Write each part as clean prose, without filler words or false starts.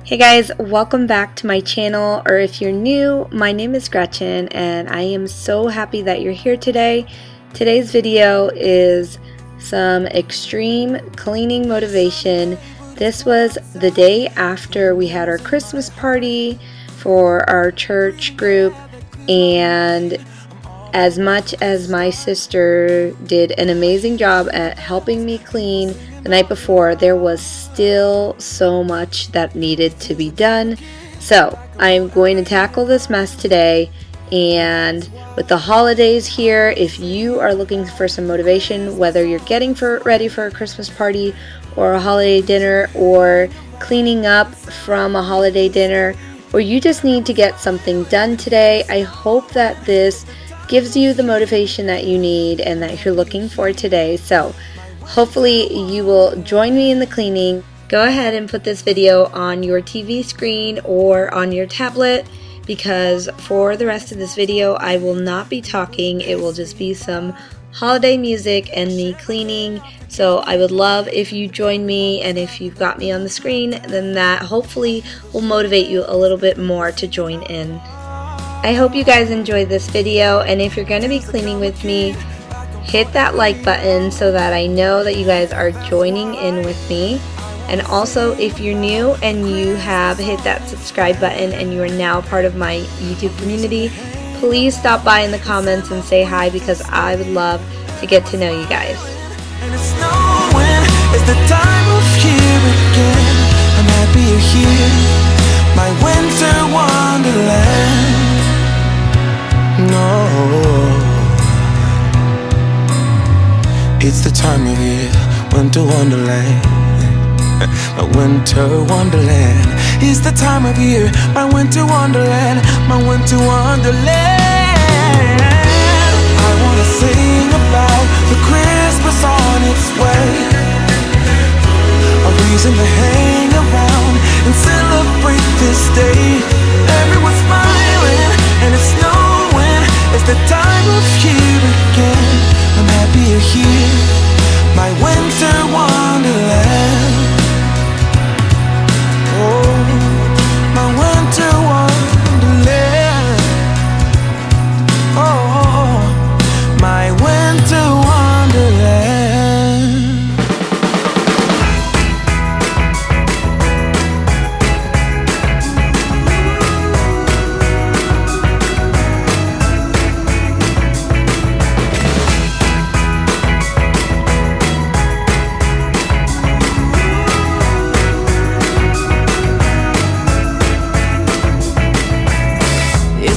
Hey guys, welcome back to my channel, or if you're new, my name is Gretchen and I am so happy that you're here today. Today's video is some extreme cleaning motivation. This was the day after we had our Christmas party for our church group, and as much as my sister did an amazing job at helping me clean the night before, there was still so much that needed to be done. So I'm going to tackle this mess today, and with the holidays here, if you are looking for some motivation, whether you're getting ready for a Christmas party or a holiday dinner, or cleaning up from a holiday dinner, or you just need to get something done today, I hope that this gives you the motivation that you need and that you're looking for today. So hopefully you will join me in the cleaning. Go ahead and put this video on your TV screen or on your tablet, because for the rest of this video I will not be talking. It will just be some holiday music and me cleaning. So I would love if you join me, and if you've got me on the screen, then that hopefully will motivate you a little bit more to join in. I hope you guys enjoyed this video, and if you're going to be cleaning with me, hit that like button so that I know that you guys are joining in with me. And also, if you're new and you have hit that subscribe button and you are now part of my YouTube community, please stop by in the comments and say hi, because I would love to get to know you guys. And it's snowing, it's the time of year again. I'm happy you're here, my winter wonderland. No, it's the time of year, winter wonderland. My winter wonderland. It's the time of year, my winter wonderland, my winter wonderland. I wanna sing about the Christmas on its way, a reason to hang around and celebrate this day. Everyone's smiling and it's snowing, it's the time of year again. I'm happy you're here, my winter wonderland. Oh, my winter wonderland. Oh, my winter wonderland.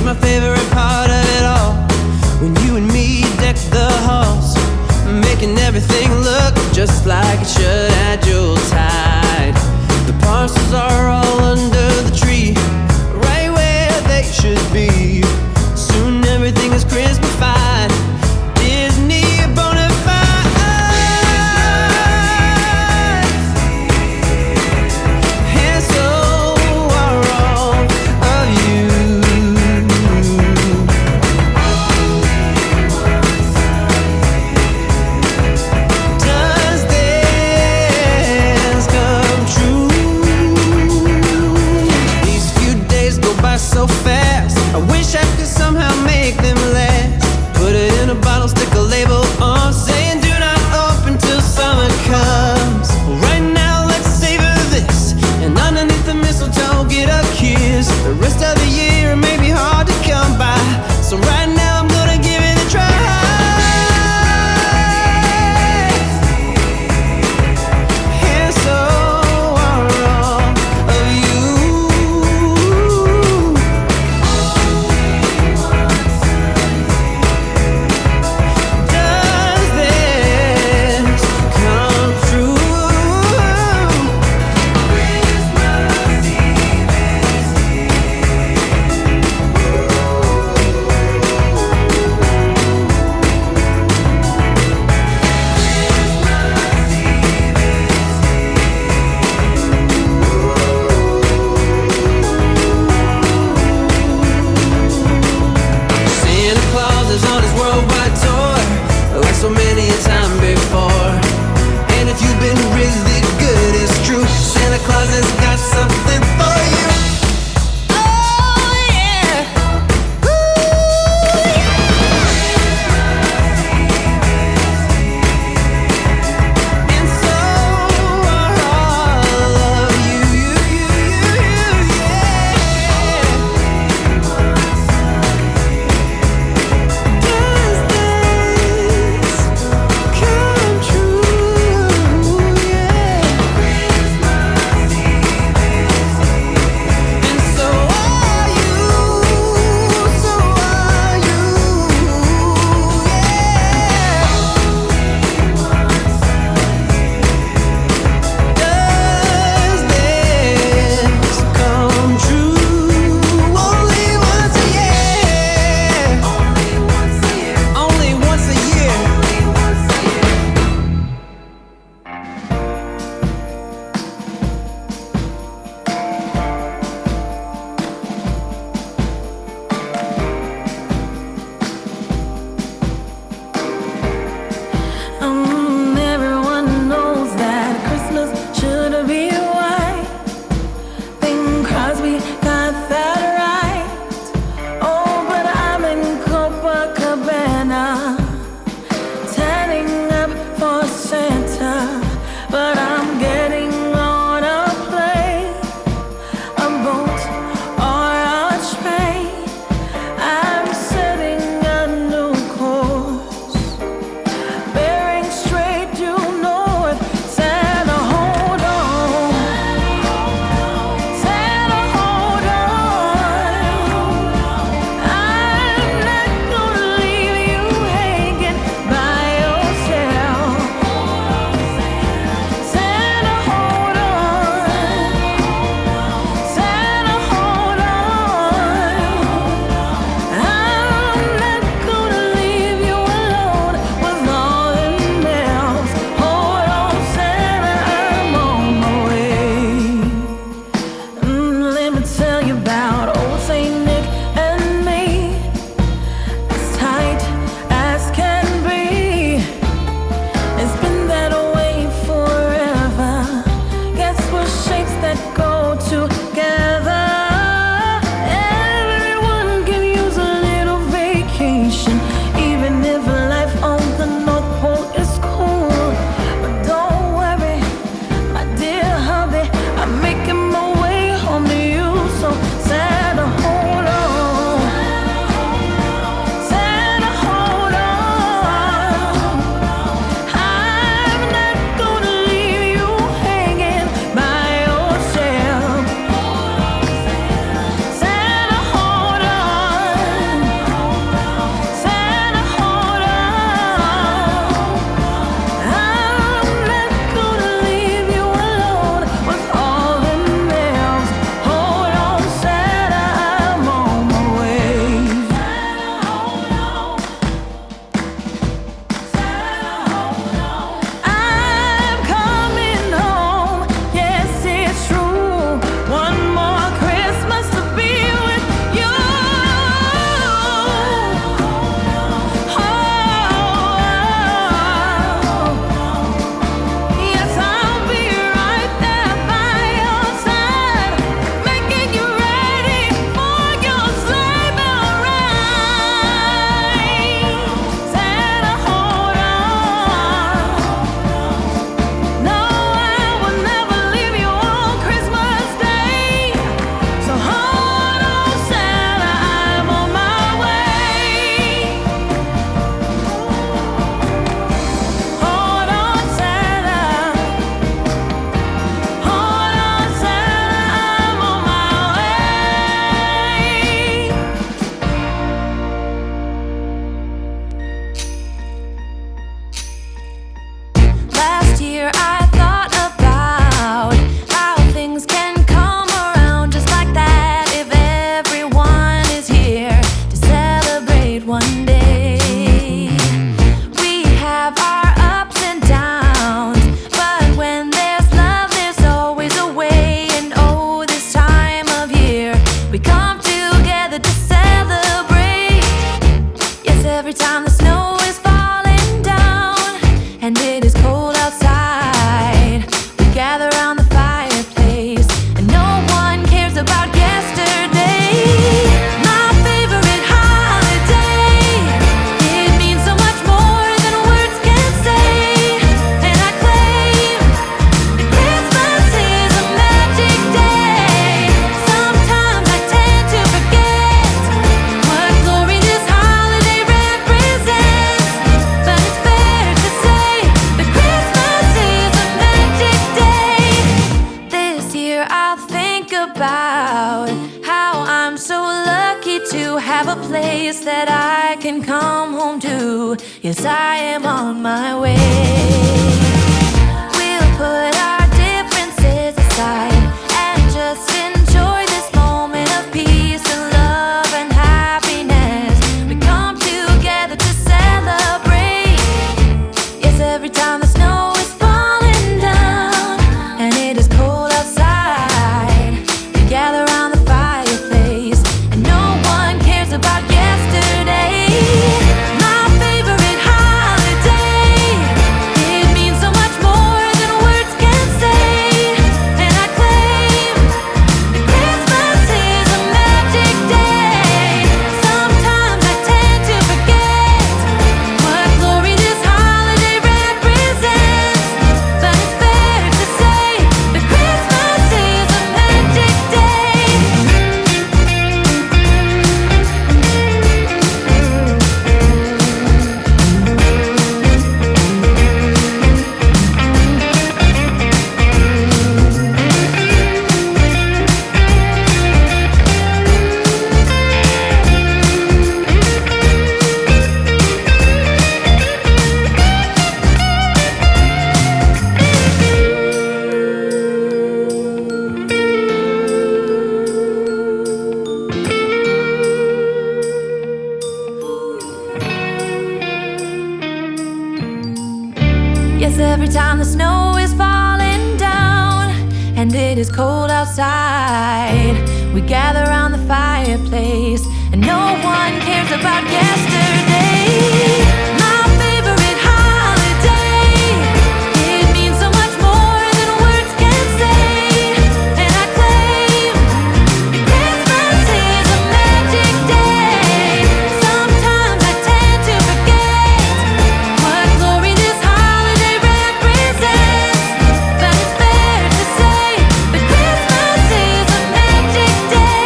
My favorite part of it all, when you and me deck the halls, making everything look just like it should at Yuletide. The parcels are all under the tree, right where they should be. Soon everything is Christmas-fied, Disney bona fide. And so are all of you. So fast, I wish I could somehow make them last. Put it in a bottle, stick a label on, saying do not open till summer comes. Right now let's savor this, and underneath the mistletoe get a kiss. The rest of the year may be hard to come by, so right now I'm gonna give it a try. And so are all of you. think about how I'm so lucky to have a place that I can come home to. Yes, I am on my way. We'll put our differences aside and just enjoy this moment of peace and love and happiness. We come together to celebrate. Yes, every time the snow is falling down and it is cold outside, we gather around the fireplace and no one cares about yesterday. My favorite holiday, it means so much more than words can say. And I claim that Christmas is a magic day. Sometimes I tend to forget what glory this holiday represents, but it's fair to say that Christmas is a magic day. Yes, every time the snow is falling down and it is cold outside, we gather around the fireplace and no one cares about yesterday. My favorite holiday, it means so much more than words can say. And I claim that Christmas is a magic day. Sometimes I tend to forget what glory this holiday represents, but it's fair to say that Christmas is a magic day.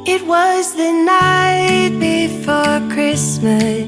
It was the night before Christmas.